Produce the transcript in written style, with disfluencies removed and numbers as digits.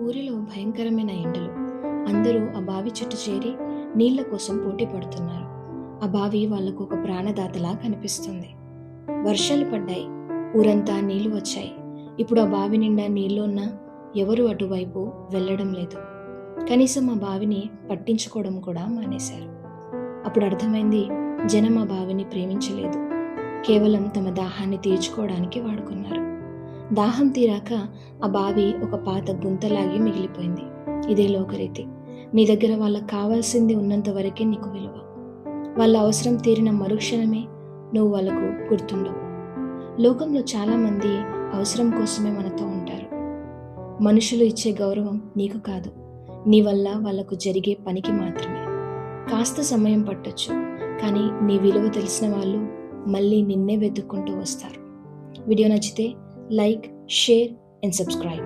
ఊరిలో భయంకరమైన ఎండలు. అందరూ ఆ బావి చుట్టూ చేరి నీళ్ల కోసం పోటీ పడుతున్నారు. ఆ బావి వాళ్లకు ఒక ప్రాణదాతలా కనిపిస్తుంది. వర్షాలు పడ్డాయి, ఊరంతా నీళ్లు వచ్చాయి. ఇప్పుడు ఆ బావి నిండా నీళ్లు ఉన్నా ఎవరు అటువైపు వెళ్ళడం లేదు. కనీసం ఆ బావిని పట్టించుకోవడం కూడా మానేశారు. అప్పుడు అర్థమైంది, జనం ఆ బావిని ప్రేమించలేదు, కేవలం తమ దాహాన్ని తీర్చుకోవడానికి వాడుకున్నారు. దాహం తీరాక ఆ బావి ఒక పాత గుంతలాగి మిగిలిపోయింది. ఇదే లోకరీతి. నీ దగ్గర వాళ్ళకు కావాల్సింది ఉన్నంత వరకే నీకు విలువ. వాళ్ళ అవసరం తీరిన మరుక్షణమే నువ్వు వాళ్ళకు గుర్తుండవు. లోకంలో చాలామంది అవసరం కోసమే మనతో ఉంటారు. మనుషులు ఇచ్చే గౌరవం నీకు కాదు, నీ వల్ల వాళ్ళకు జరిగే పనికి మాత్రమే. కాస్త సమయం పట్టొచ్చు, కానీ నీ విలువ తెలిసిన వాళ్ళు మళ్ళీ నిన్నే వెతుక్కుంటూ వస్తారు. వీడియో నచ్చితే లైక్, షేర్ అండ్ సబ్స్క్రైబ్.